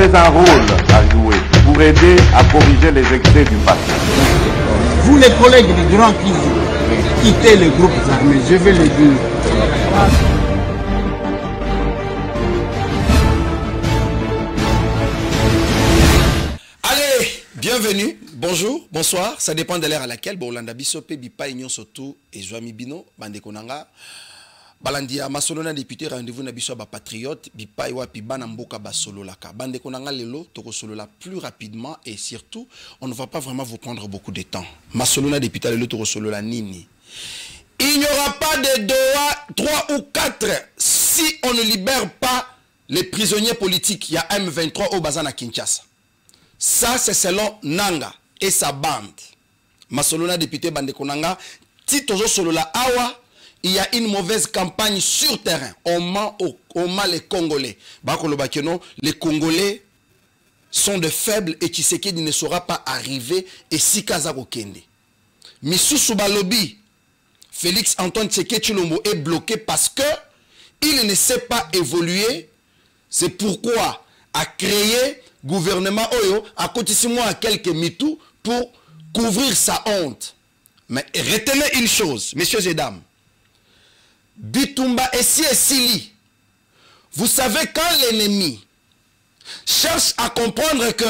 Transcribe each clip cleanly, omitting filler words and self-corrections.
avez un rôle à jouer pour aider à corriger les excès du passé. Vous les collègues des grands qui quittez les groupes armés, je vais le dire. Allez, bienvenue, bonjour, bonsoir, ça dépend de l'heure à laquelle. Bon, Landa Bisope, Bipa, Ignon Soto et Joami Bino, Bande Konanga. Balandia Masolona député rendez-vous na biso ba patriote bipa iwa pi bana mboka ba solo laka bande konanga lelo toko solo la plus rapidement et surtout on ne va pas vraiment vous prendre beaucoup de temps. Masolona député lelo toko solo la nini. Il n'y aura pas de Doha 3 ou 4 si on ne libère pas les prisonniers politiques. Il y a M23 au Bazana Kinshasa. Ça c'est selon Nanga et sa bande. Masolona député bande konanga titozo solo la awa. Il y a une mauvaise campagne sur terrain. On ment les Congolais. Les Congolais sont de faibles et Tshisekedi ne saura pas arriver et si Kazako Kende. Misusu Balobi, Félix Antoine Tshisekedi Chilombo est bloqué parce que il ne sait pas évoluer. C'est pourquoi a créé gouvernement Oyo à côté de moi à quelques mitou pour couvrir sa honte. Mais retenez une chose, messieurs et dames. Bitumba et Sili, vous savez quand l'ennemi cherche à comprendre que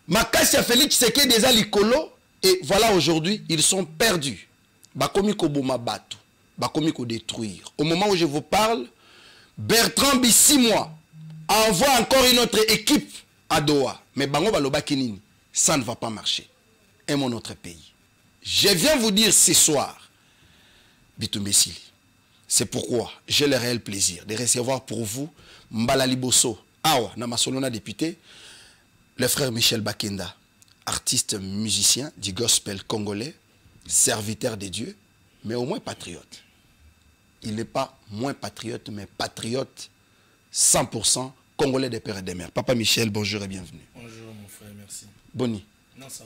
Makassia Félix Tshisekedi déjà likolo et voilà aujourd'hui ils sont perdus. Bakomi ko boma batu, bakomi ko détruire. Au moment où je vous parle, Bertrand Bisimwa envoie encore une autre équipe à Doha. Mais bango baloba kinini, ça ne va pas marcher. Aimons notre pays. Je viens vous dire ce soir, Bitumba Sili. C'est pourquoi j'ai le réel plaisir de recevoir pour vous Mbala Liboso, Awa, Namasolona député, le frère Michel Bakenda, artiste musicien du gospel congolais, serviteur de Dieu, mais au moins patriote. Il n'est pas moins patriote, mais patriote 100% congolais des pères et des mères. Papa Michel, bonjour et bienvenue. Bonjour mon frère, merci. Boni. Non, ça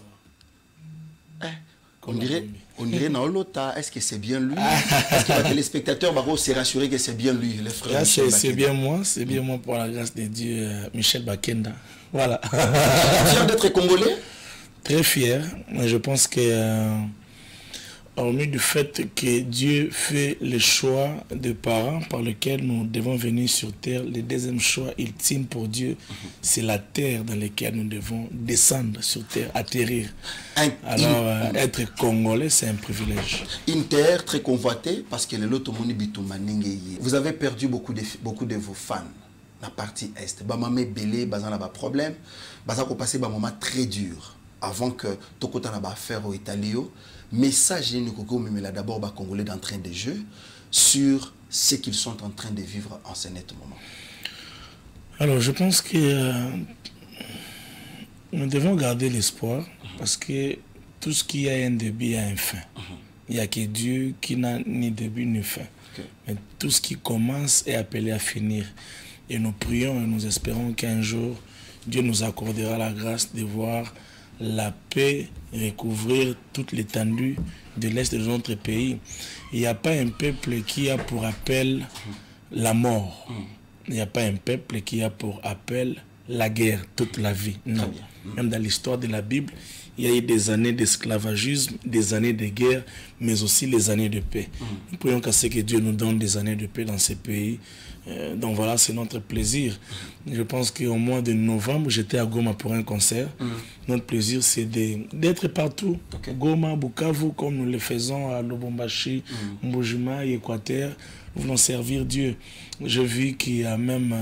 va. On dirait dans l'autre, est-ce que c'est bien lui? Est-ce que les téléspectateurs vont se rassurer que c'est bien lui, le frère? C'est bien moi pour la grâce de Dieu, Michel Bakenda. Voilà. Fier d'être congolais? Très fier. Je pense que, hormis du fait que Dieu fait le choix des parents par lesquels nous devons venir sur terre, le deuxième choix ultime pour Dieu, c'est la terre dans laquelle nous devons descendre sur terre, atterrir. Alors, être congolais, c'est un privilège. Une terre très convoitée parce que vous avez perdu beaucoup de vos fans. La partie est. Bamame belé, bazana ba problème, bazako passer ba moment très dur avant que Tokota na ba affaire au Italio. Message mais d'abord ba congolais d'entrain de jeu sur ce qu'ils sont en train de vivre en ce net moment. Alors, je pense que nous devons garder l'espoir parce que tout ce qui a un début a une fin. Il n'y a que Dieu qui n'a ni début ni fin. Mais tout ce qui commence est appelé à finir. Et nous prions et nous espérons qu'un jour, Dieu nous accordera la grâce de voir la paix recouvrir toute l'étendue de l'Est de notre pays. Il n'y a pas un peuple qui a pour appel la mort. Il n'y a pas un peuple qui a pour appel la guerre toute la vie. Non. Même dans l'histoire de la Bible, il y a eu des années d'esclavagisme, des années de guerre, mais aussi les années de paix. Nous prions qu'à ce que Dieu nous donne des années de paix dans ces pays. Donc voilà, c'est notre plaisir. Je pense qu'au mois de novembre, j'étais à Goma pour un concert. Notre plaisir, c'est d'être partout. Goma, Bukavu, comme nous le faisons à Lubumbashi, Mbujima et Équateur. Nous voulons servir Dieu. Je vis qu'il y a même...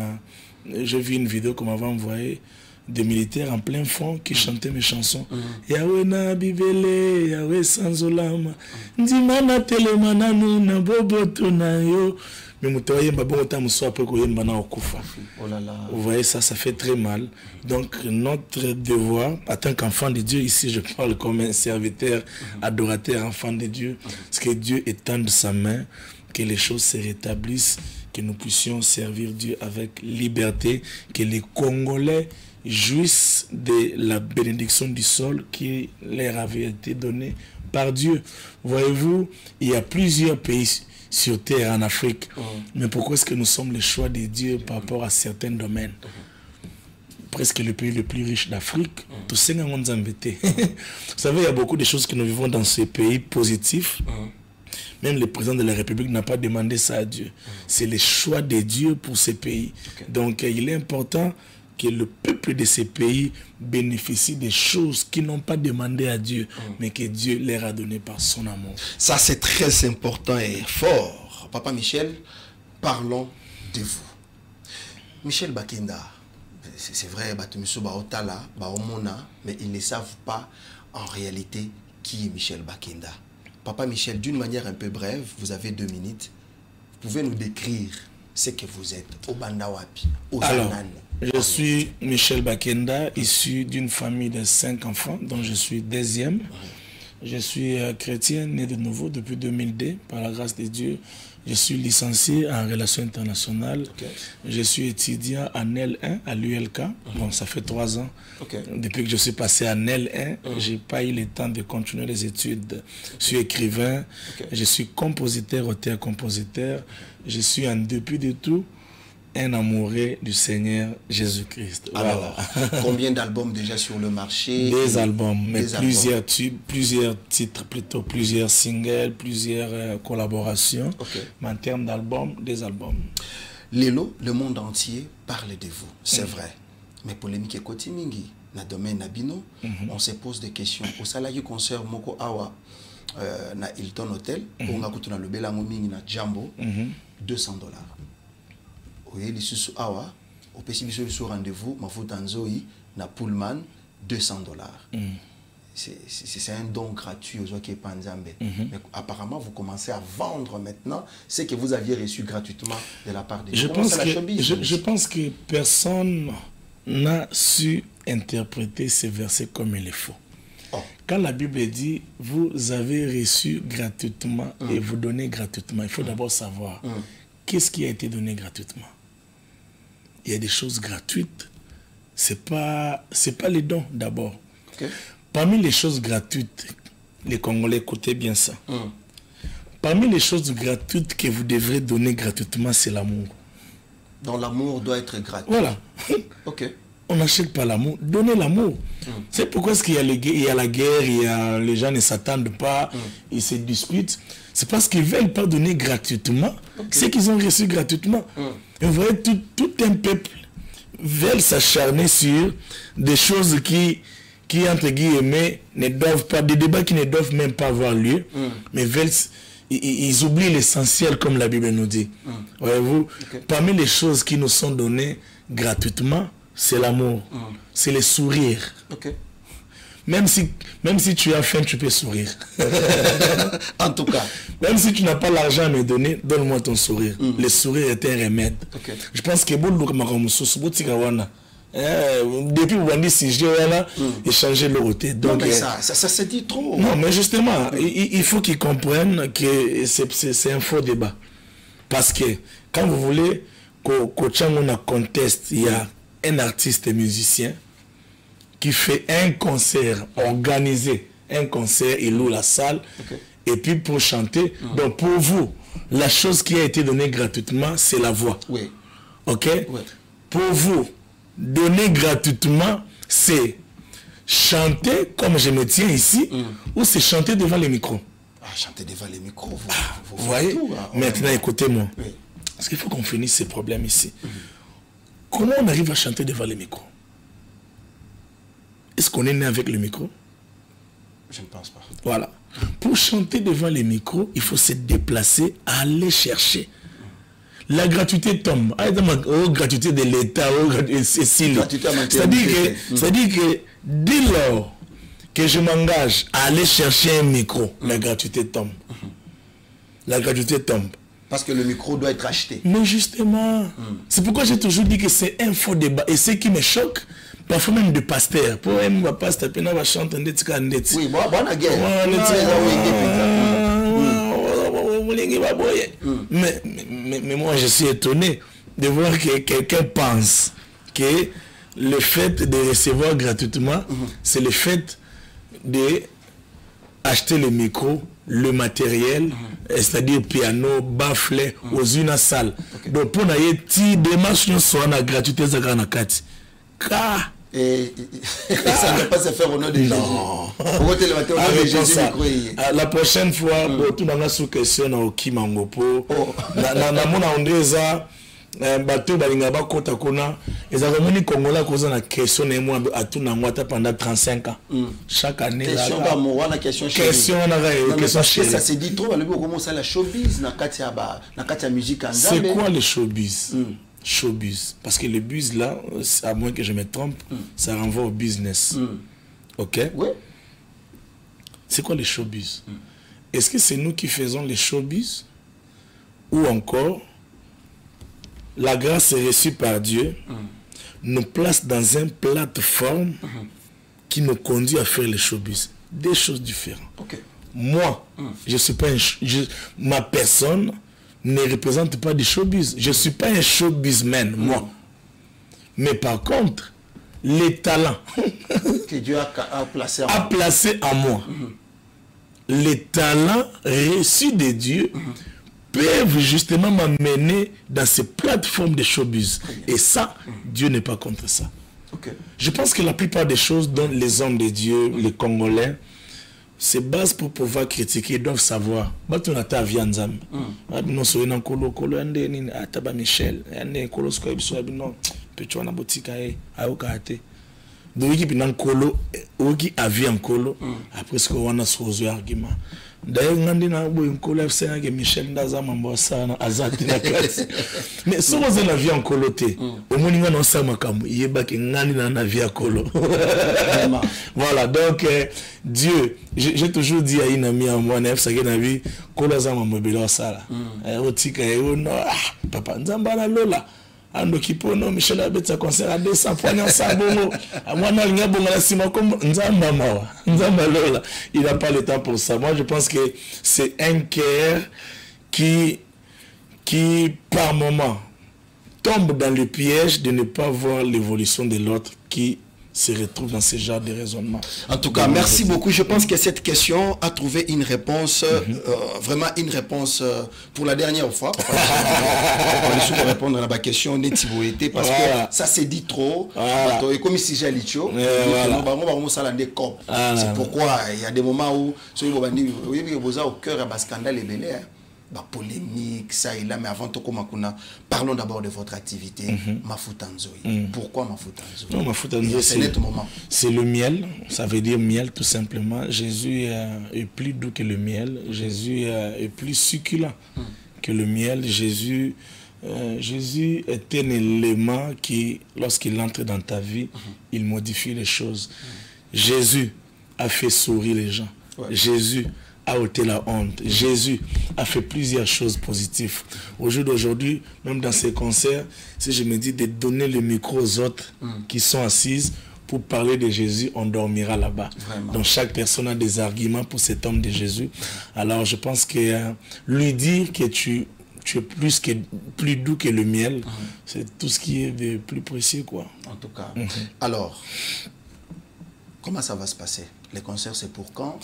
j'ai vu une vidéo qu'on m'avait envoyée des militaires en plein fond qui chantaient mes chansons. Yahweh na bibele, Yahweh sans olama. Ndimana telemana na boboto na yo. Mais vous voyez ça, ça fait très mal. Donc notre devoir, en tant qu'enfant de Dieu, ici je parle comme un serviteur, adorateur, enfant de Dieu, c'est que Dieu étende sa main, que les choses se rétablissent, que nous puissions servir Dieu avec liberté, que les Congolais jouissent de la bénédiction du sol qui leur avait été donnée par Dieu. Voyez-vous, il y a plusieurs pays sur terre en Afrique. Mais pourquoi est-ce que nous sommes le choix de Dieu par rapport à certains domaines? presque le pays le plus riche d'Afrique. Vous savez, il y a beaucoup de choses que nous vivons dans ce pays positifs. Même le président de la République n'a pas demandé ça à Dieu. C'est le choix de Dieu pour ces pays. Donc, il est important que le peuple de ces pays bénéficie des choses qu'ils n'ont pas demandé à Dieu, mais que Dieu leur a donné par son amour. Ça, c'est très important et fort. Papa Michel, parlons de vous. Michel Bakenda, c'est vrai, mais ils ne savent pas en réalité qui est Michel Bakenda. Papa Michel, d'une manière un peu brève, vous avez 2 minutes. Vous pouvez nous décrire ce que vous êtes au Bandawapi, au Zanan. Je suis Michel Bakenda, issu d'une famille de 5 enfants, dont je suis 2e. Je suis chrétien, né de nouveau depuis 2002, par la grâce de Dieu. Je suis licencié en relations internationales. Je suis étudiant en L1 à l'ULK. Bon, ça fait 3 ans. Depuis que je suis passé en L1, je n'ai pas eu le temps de continuer les études. Je suis écrivain, je suis compositeur, auteur-compositeur. Je suis en dépit de tout un amoureux du Seigneur Jésus-Christ. Alors, combien d'albums déjà sur le marché? Des albums, mais plusieurs tubes, plusieurs titres plutôt, plusieurs singles, plusieurs collaborations. Mais en termes d'albums, des albums. Lélo, le monde entier parle de vous, c'est vrai. Mais polémique est Kotimingi, na domaine Nabino, on se pose des questions. Au salaire concert Moko Awa, na Hilton Hotel, on a coûté le Belangomingi na Jambo, $200. Oui, les sous awa, au PCB sur rendez-vous, ma faute en Zoï, na Pullman, $200. C'est un don gratuit aux gens qui est Panzambé. Mais apparemment, vous commencez à vendre maintenant ce que vous aviez reçu gratuitement de la part des gens. Je pense que personne n'a su interpréter ces versets comme il le faut. Quand la Bible dit, vous avez reçu gratuitement et vous donnez gratuitement, il faut d'abord savoir qu'est-ce qui a été donné gratuitement. Il y a des choses gratuites. C'est pas les dons d'abord. Parmi les choses gratuites, les Congolais, écoutez bien ça. Parmi les choses gratuites que vous devrez donner gratuitement, c'est l'amour. Donc l'amour doit être gratuit. Voilà. On n'achète pas l'amour. Donnez l'amour. C'est pourquoi il y a la guerre, les gens ne s'attendent pas, ils se disputent. C'est parce qu'ils ne veulent pas donner gratuitement ce qu'ils ont reçu gratuitement. Et vous voyez, tout un peuple veut s'acharner sur des choses qui, entre guillemets, ne doivent pas, des débats qui ne doivent même pas avoir lieu, mais ils oublient l'essentiel comme la Bible nous dit. Voyez-vous, parmi les choses qui nous sont données gratuitement, c'est l'amour, c'est le sourire. Même si tu as faim, tu peux sourire. En tout cas. Même si tu n'as pas l'argent à me donner, donne-moi ton sourire. Le sourire est un remède. Je pense que depuis que vous avez dit si je échanger le côté. Donc ça se dit trop. Non, mais justement, il faut qu'ils comprennent que c'est un faux débat. Parce que quand vous voulez qu'on conteste, il y a un artiste et musicien qui fait un concert, organisé, un concert, il loue la salle, et puis pour chanter. Donc pour vous, la chose qui a été donnée gratuitement, c'est la voix. Pour vous, donner gratuitement, c'est chanter comme je me tiens ici, ou c'est chanter devant les micros. Chanter devant les micros, vous voyez tout, maintenant, écoutez-moi. Parce qu'il faut qu'on finisse ces problèmes ici. Comment on arrive à chanter devant les micros? Est-ce qu'on est né avec le micro? Je ne pense pas. Voilà. Pour chanter devant les micros, il faut se déplacer, aller chercher. La gratuité tombe. Gratuité de l'État, c'est-à-dire que dès lors que je m'engage à aller chercher un micro, la gratuité tombe. La gratuité tombe. Parce que le micro doit être acheté. Mais justement, c'est pourquoi j'ai toujours dit que c'est un faux débat. Et ce qui me choque, parfois même de pasteur. Pour un pasteur, il va chanter un petit peu. Oui, bon, la guerre. Mais moi, je suis étonné de voir que quelqu'un pense que le fait de recevoir gratuitement, c'est le fait d'acheter le micro, le matériel, c'est-à-dire piano, bafflet, aux une salle. Donc, pour n'aller, si démarche nous soit la gratuité, Et ça ne peut pas se faire au nom de Jésus. Non. La prochaine fois, tout dans la sous-question, na Okimangopo, na mona ondeza, bateau balingaba kota kona, les Arméniens congolais causent la question et moi à tout n'angwata pendant 35 ans. Chaque année. Question ba moi la question. Question na question. Ça se dit trop, le comment ça la showbiz na katia musique en C'est quoi le showbiz? Showbiz. Parce que le buzz là, à moins que je me trompe, ça renvoie au business. Ok? Oui. C'est quoi le showbiz? Est-ce que c'est nous qui faisons les showbiz? Ou encore, la grâce reçue par Dieu nous place dans une plateforme qui nous conduit à faire les showbiz? Des choses différentes. Okay. Moi, je suis pas ma personne ne représente pas du showbiz. Je ne suis pas un showbizman, moi. Mais par contre, les talents que Dieu a placé en moi, les talents reçus de Dieu peuvent justement m'amener dans ces plateformes de showbiz. Et ça, Dieu n'est pas contre ça. Okay. Je pense que la plupart des choses dont les hommes de Dieu, les Congolais, c'est base pour pouvoir critiquer, ils doivent savoir. Bato na ta vianzam. Non so na kolo ande ni ataba Michel, ande kolo sko biso bino pecho na botika e ayoka ate. Do ki binan kolo oki avian kolo après ce qu'on a sozo argument. D'ailleurs ngandi na boy kolo FC na ke Michel ndaza mambo sana azati na kati. Mais so vous na avian kolo te. Au moninga na sa makamu yeba ke ngandi na avian kolo. Voilà, donc Dieu, j'ai toujours dit à une amie à moi, Nef Sagenavi, Kolaza Mamobelo Sala. Otika no papa Nzamba na Lola. Ando kipono Michel Abetsa concert à 200 points sabongo. À moi na linga bonga la sima comme Nzamba Mawa. Nzamba Lola. Il n'a pas le temps pour ça. Moi je pense que c'est un cœur qui par moment tombe dans le piège de ne pas voir l'évolution de l'autre qui se retrouve dans ce genre de raisonnement. En tout cas, merci beaucoup. Je pense que cette question a trouvé une réponse, vraiment une réponse pour la dernière fois. On va répondre à la question Netiboété parce que ça s'est dit trop. Et comme si j'ai dit c'est pourquoi il y a des moments où au cœur à scandale et belé. Polémique, ça et là, mais avant tout, parlons d'abord de votre activité, Mafutanzoi. Pourquoi Mafutanzoi? Non, Mafutanzoi, c'est le miel, ça veut dire miel tout simplement. Jésus est plus doux que le miel, Jésus est plus succulent que le miel. Jésus est un élément qui, lorsqu'il entre dans ta vie, il modifie les choses. Jésus a fait sourire les gens. Jésus a ôté la honte. Jésus a fait plusieurs choses positives. Au jour d'aujourd'hui, même dans ces concerts, si je me dis de donner le micro aux autres qui sont assises pour parler de Jésus, on dormira là-bas. Donc chaque personne a des arguments pour cet homme de Jésus. Alors je pense que lui dire que tu es plus doux que le miel, c'est tout ce qui est de plus précieux, quoi. En tout cas. Alors, comment ça va se passer? Les concerts, c'est pour quand?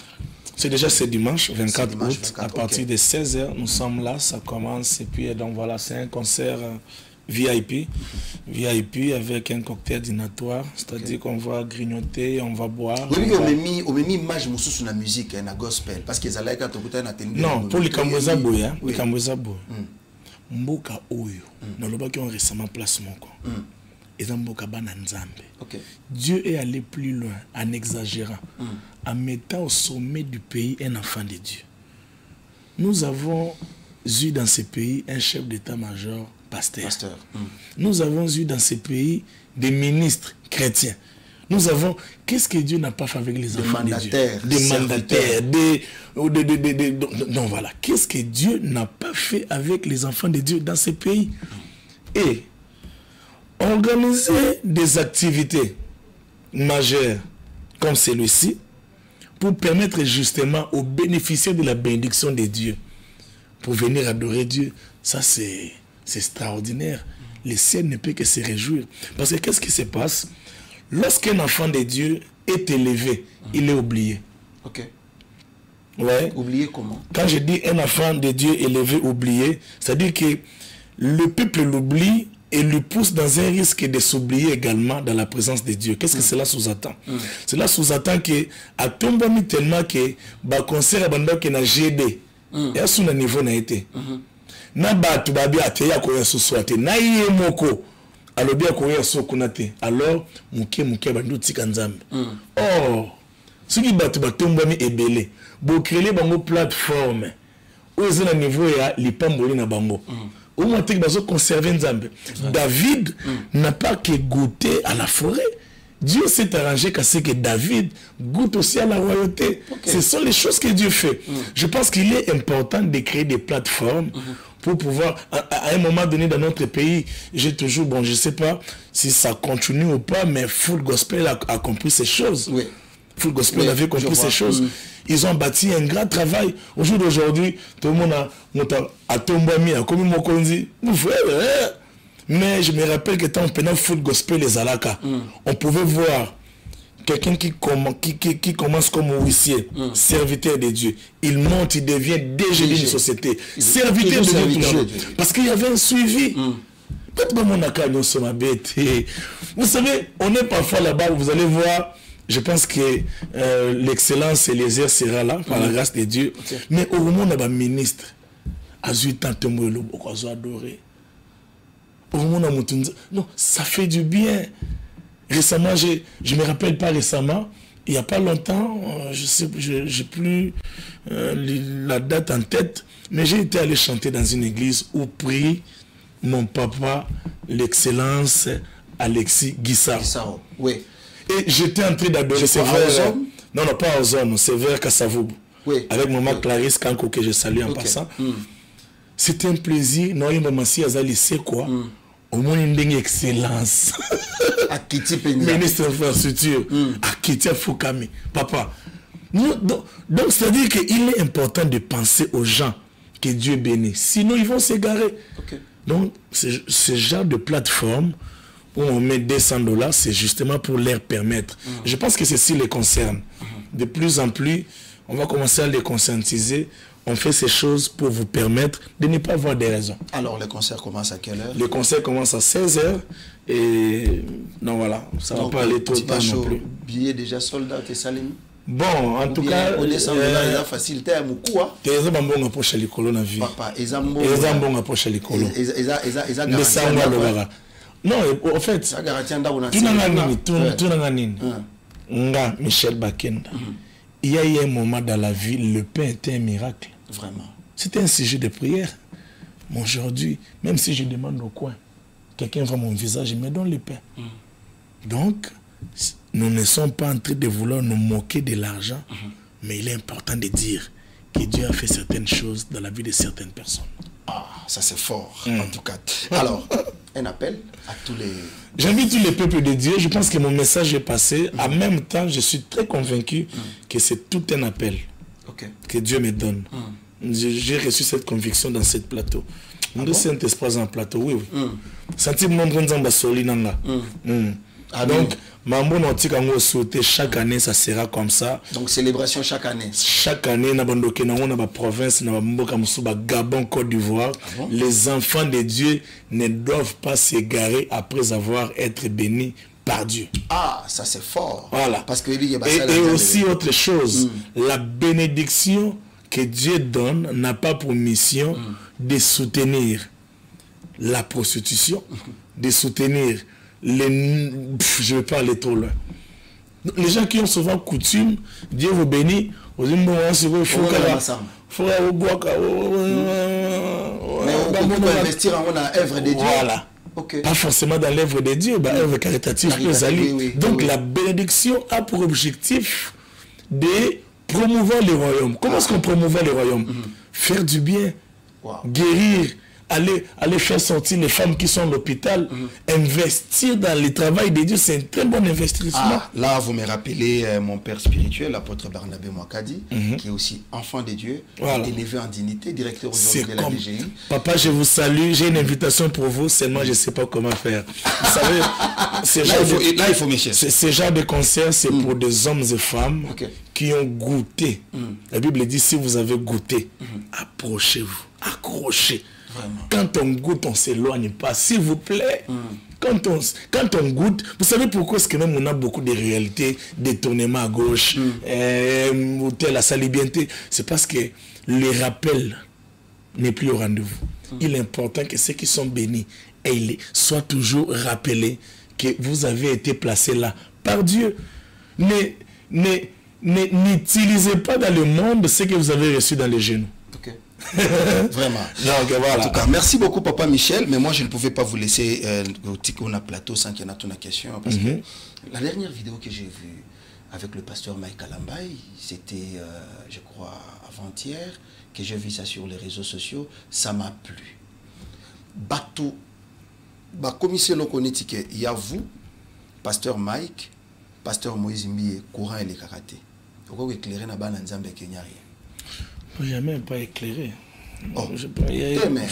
C'est déjà ce dimanche, 24 août, à partir de 16h, nous sommes là, ça commence, et puis donc voilà, c'est un concert VIP avec un cocktail dînatoire, c'est-à-dire qu'on va grignoter, on va boire. Oui, on met image sur la musique, la gospel, parce qu'ils allaient quand on a tenu. Non, pour les Cambouezabou, les Cambouezabou. Mboka Oyo, dans le bas qui ont récemment placé mon corps. Dieu est allé plus loin en exagérant, en mettant au sommet du pays un enfant de Dieu. Nous avons eu dans ce pays un chef d'état-major pasteur. Nous avons eu dans ce pays des ministres chrétiens. Nous avons... Qu'est-ce que Dieu n'a pas fait avec les enfants de Dieu? Des mandataires, non, voilà. Qu'est-ce que Dieu n'a pas fait avec les enfants de Dieu dans ce pays? Et organiser des activités majeures comme celui-ci pour permettre justement aux bénéficiaires de la bénédiction de Dieu pour venir adorer Dieu, ça c'est extraordinaire. Le ciel ne peut que se réjouir. Parce que qu'est-ce qui se passe? Lorsqu'un enfant de Dieu est élevé, il est oublié. Ok. Ouais. Oublié comment? Quand je dis un enfant de Dieu élevé, oublié, c'est-à-dire que le peuple l'oublie et lui pousse dans un risque de s'oublier également dans la présence de Dieu. Qu'est-ce que cela sous-attend? Cela sous-attend que à tomber tellement que ba concert à banda qui na GD et à son niveau n'a été na ba tu ba bi ateya ko yesu swate na yé moko alobi ko yesu kunate alors muke bandu tika nzambe oh ce qui ba tu ba tomber mi ebele bo créer bango plateforme où est le niveau ya lipamboli na bango au moins tu vas conserver nzambe. David n'a pas que goûté à la forêt. Dieu s'est arrangé qu'à ce que David goûte aussi à la royauté. Ce sont les choses que Dieu fait. Je pense qu'il est important de créer des plateformes pour pouvoir, à un moment donné dans notre pays, j'ai toujours, bon, je ne sais pas si ça continue ou pas, mais Full Gospel a compris ces choses. Oui. Full Gospel avait compris ces choses. Ils ont bâti un grand travail. Au jour d'aujourd'hui, tout le monde a tombé, a commis mon conzi. Mais je me rappelle que quand on Full Gospel les Alaka, on pouvait voir quelqu'un qui commence comme huissier, serviteur de Dieu. Il monte, il devient DG d'une société. Serviteur de Dieu toujours. Parce qu'il y avait un suivi. Vous savez, on est parfois là-bas, vous allez voir. Je pense que l'excellence et les airs sera là, par la grâce de Dieu. Mais au moment où on a un ministre, adoré. Au moment où on non, ça fait du bien. Récemment, je ne me rappelle pas récemment, il n'y a pas longtemps, je n'ai plus la date en tête, mais j'ai été allé chanter dans une église où prie mon papa, l'excellence Alexis Guissard. Oui. Et j'étais en train d'adorer. C'est vers... Non, pas aux hommes, c'est vers Kassavoub. Oui. Avec maman Clarisse Kanko, que je salue en passant. C'était un plaisir. Non, il m'a dit, c'est quoi? Au moins, une excellence. Ministre de l'infrastructure. Akitia Foukami. Papa. Donc, c'est-à-dire qu'il est important de penser aux gens que Dieu bénit. Sinon, ils vont s'égarer. Donc, ce genre de plateforme où on met $200, c'est justement pour leur permettre. Je pense que ceci les concerne. De plus en plus, on va commencer à les conscientiser. On fait ces choses pour vous permettre de ne pas avoir des raisons. Alors, les concerts commencent à quelle heure? Les concerts commencent à 16h. Et non, voilà, ça ne va pas aller trop tard non plus. Billets déjà soldats, t'es salim? Bon, en tout cas, au $200, il a facilité à beaucoup. Tu es un bon approche à l'école dans la vie. Papa, ils ont un bon approche à l'école. Non, en fait, Nga Michel Bakenda, il y a eu un moment dans la vie, le pain était un miracle. Vraiment. C'était un sujet de prière. Mais aujourd'hui, même si je demande au coin, quelqu'un voit mon visage, il me donne le pain. Donc, nous ne sommes pas en train de vouloir nous moquer de l'argent, mais il est important de dire que Dieu a fait certaines choses dans la vie de certaines personnes. Ah, ça c'est fort, en tout cas. Alors, un appel à tous les... J'invite tous les peuples de Dieu. Je pense que mon message est passé. En même temps, je suis très convaincu que c'est tout un appel que Dieu me donne. J'ai reçu cette conviction dans ce plateau. Nous sommes en plateau, oui. Donc, chaque année, ça sera comme ça. Donc, célébration chaque année. Chaque année, dans la province, Gabon, Côte d'Ivoire, les enfants de Dieu ne doivent pas s'égarer après avoir été bénis par Dieu. Ah, ça c'est fort. Voilà. Parce que, et aussi autre chose, la bénédiction que Dieu donne n'a pas pour mission de soutenir la prostitution, de soutenir les... je ne vais pas aller trop loin. Les gens qui ont souvent coutume, Dieu vous bénit, mais on peut investir en l'œuvre de Dieu. Voilà. Pas forcément dans l'œuvre de Dieu, mais l'œuvre caritative. Donc la bénédiction a pour objectif de promouvoir les royaumes. Comment est-ce qu'on promouvoit les royaumes? Faire du bien, guérir, aller faire sortir les femmes qui sont à l'hôpital, investir dans le travail de Dieu, c'est un très bon investissement. Ah, là, vous me rappelez mon père spirituel, l'apôtre Barnabé Mouakadi, qui est aussi enfant de Dieu, élevé en dignité, directeur aujourd'hui de la DGI. Papa, je vous salue, j'ai une invitation pour vous, seulement je ne sais pas comment faire. Vous savez, ce genre de concert, c'est pour des hommes et femmes qui ont goûté. La Bible dit, si vous avez goûté, approchez-vous, accrochez. Quand on goûte, on ne s'éloigne pas. S'il vous plaît, quand on goûte, vous savez pourquoi est-ce que même on a beaucoup de réalités, détournements à gauche, la salibienté, c'est parce que le rappel n'est plus au rendez-vous. Il est important que ceux qui sont bénis soient toujours rappelés que vous avez été placés là par Dieu. N'utilisez pas dans le monde ce que vous avez reçu dans les genoux. Ok. Vraiment. Donc, voilà. En tout cas, merci beaucoup Papa Michel, mais moi je ne pouvais pas vous laisser on a plateau sans qu'il y en a ton question, parce que la dernière vidéo que j'ai vue avec le pasteur Mike Alambay, c'était je crois avant-hier que j'ai vu ça sur les réseaux sociaux, ça m'a plu. Bateau, commissaire Lokonetike, il y a vous, pasteur Mike, pasteur Moïse Mbié, courant et les karaté. Pourquoi vous éclairez na bana nzambe Kenya rien? Il n'y a même pas éclairé. Oh. Il n'y a même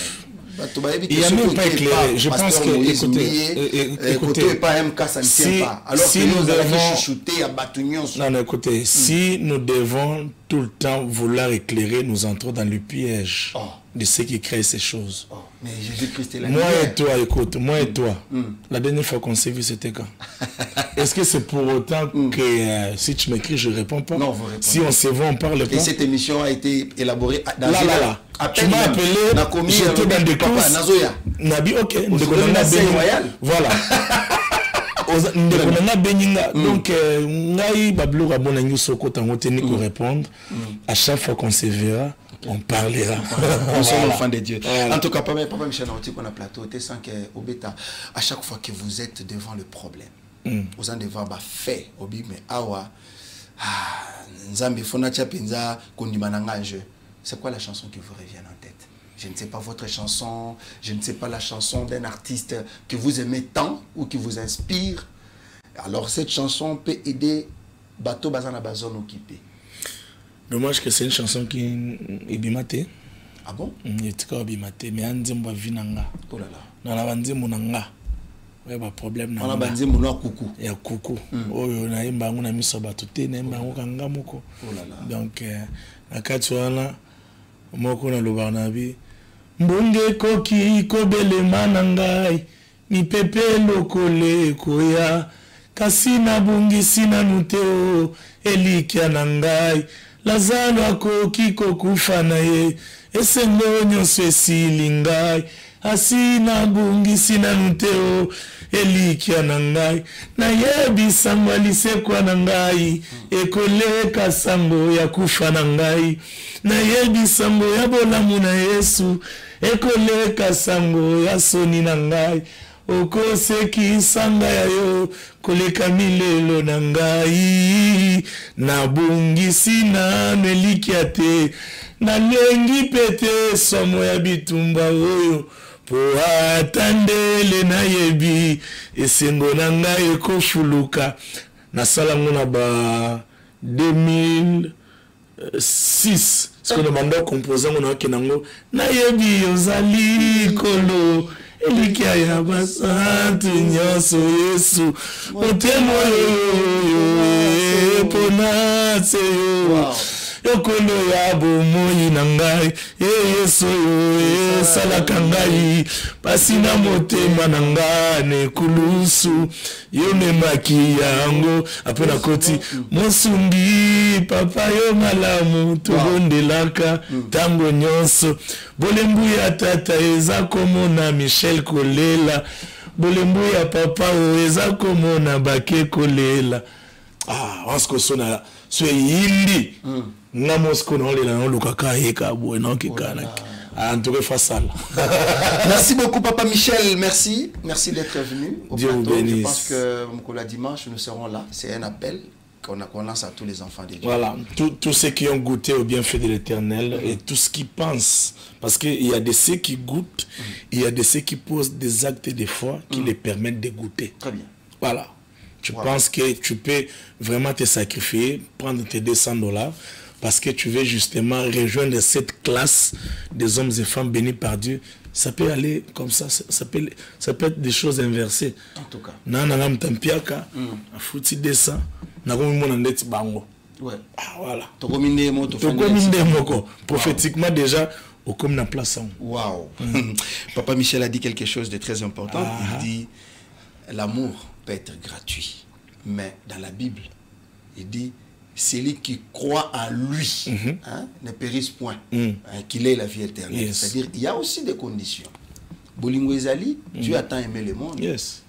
pas éclairé. Je pense que, écoutez, pas MK, ça ne tient pas. Alors si nous devons chuter à Batunion. Non, écoutez, si nous devons tout le temps vouloir éclairer, nous entrons dans le piège de ceux qui créent ces choses. Oh. Mais Jésus-Christ est la moi et toi, écoute, moi et toi, la dernière fois qu'on s'est vu, c'était quand? Est-ce que c'est pour autant que si tu m'écris, je ne réponds pas? Non, vous répondez. Si on se voit, on parle pas. Et cette émission a été élaborée dans là. Tu m'as appelé, j'étais dans des courses. Nabi, ok. Voilà. Donc, répondre. À chaque fois qu'on se verra, on parlera. On sont enfants de Dieu. En tout cas, Papa Michel, on a plateau, à chaque fois que vous êtes devant le problème, vous en devant fait, mais awa, Nzambe Fonacha Penza, Kondimanangange. C'est quoi la chanson qui vous revient en tête? Je ne sais pas votre chanson, je ne sais pas la chanson d'un artiste que vous aimez tant ou qui vous inspire. Alors cette chanson peut aider Bateau Bazana Bazon occupé. Dommage que c'est une chanson qui est bimate. Ah bon? Il est très bimate, mais on dit que vinanga. Oh là là. Dans la bande monanga. Ouais, pas problème. On a bandé mon coucou. Il y a coucou. Oh, on a un bango na miso batuté, na bango kanga moko. Oh là là. Donc, à Katsuana, moko na lobanabi. Mbonge koki kobele manangai, mi pepe lokole koya, kasina bungi sina nuteo, elikia nangai, lazalo akoki kokufa na ye, esengo nyonso esilingai, asina bungi sina nuteo, elikia nangai, na yebi sango alisekwa nangai, ekoleka sango ya kufa nangai, na yebi sango ya bolamu na Yesu, ekoleka sango ya soni nangai, okoseki sanga ya yo, koleka milelo nangai, nabungisi na melikia te, nalengi pete somo ya bitumba oyo, po atandele na yebi, esengo nangai ekofuluka, nasalango na ba 2006, ce que demande composant on a kenango na yebi ozali kolo elikia ya basantu nyoso Yesu otemo yo pona se yo yokolo ya bomoi nangai Yesu yo salaka ngai pasina motema nangane kulusu yo memaki yango apena koti mosungi papa yo malamu tobondelaka tango nyonso bolembu ya tata eza komona Michel kolela bolembu ya papa eza komona bake kolela wasko sona so yindi na mosko no lela no lukaka eka bo no kikana en tout cas face à Merci beaucoup Papa Michel, merci d'être venu au Dieu plateau. vous bénisse. Je pense que Moukoula dimanche nous serons là, c'est un appel qu'on lance à tous les enfants de Dieu. Voilà, tous ceux qui ont goûté au bienfait de l'Éternel et tous ceux qui pensent, parce qu'il y a de ceux qui goûtent, il y a de ceux qui posent des actes de foi qui les permettent de goûter. Très bien. Voilà. Tu penses que tu peux vraiment te sacrifier, prendre tes $200 parce que tu veux justement rejoindre cette classe des hommes et femmes bénis par Dieu. Ça peut aller comme ça, ça peut être des choses inversées. En tout cas. Nana mtampiaka, afuti desa, nakomi mona ndeti bango. Ouais. Ah voilà. Tokominde moko. Prophétiquement déjà, comme na place. Waouh. Papa Michel a dit quelque chose de très important. Il dit l'amour peut être gratuit, mais dans la Bible, il dit celui qui croit en lui ne périsse point, qu'il ait la vie éternelle. C'est-à-dire il y a aussi des conditions. Bolingo Ezali, Dieu a tant aimé le monde,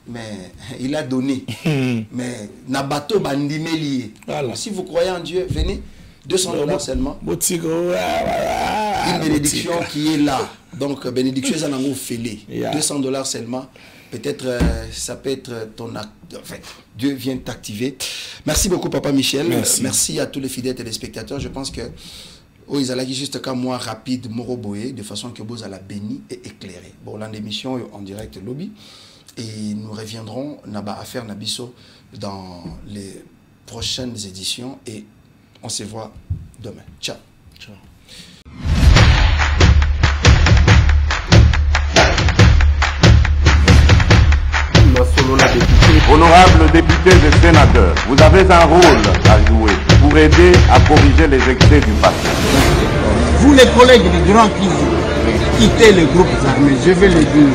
mais il a donné. Mais Nabato Bandimeli. Si vous croyez en Dieu, venez, $200 seulement. Une bénédiction qui est là. Donc, bénédiction, ça n'a pas fait. $200 seulement. Peut-être, ça peut être ton acte. Enfin, Dieu vient t'activer. Merci beaucoup, Papa Michel. Merci à tous les fidèles téléspectateurs. Je pense que ils allaient juste qu'un mois rapide, moroboé, de façon que vous allez béni et éclairé. Bon, l'émission en direct lobby. Et nous reviendrons à faire Nabiso dans les prochaines éditions. Et on se voit demain. Ciao. Ciao. Honorables députés et sénateurs, vous avez un rôle à jouer pour aider à corriger les excès du passé. Vous les collègues des grands qui quittaient les groupes armés, je vais le dire,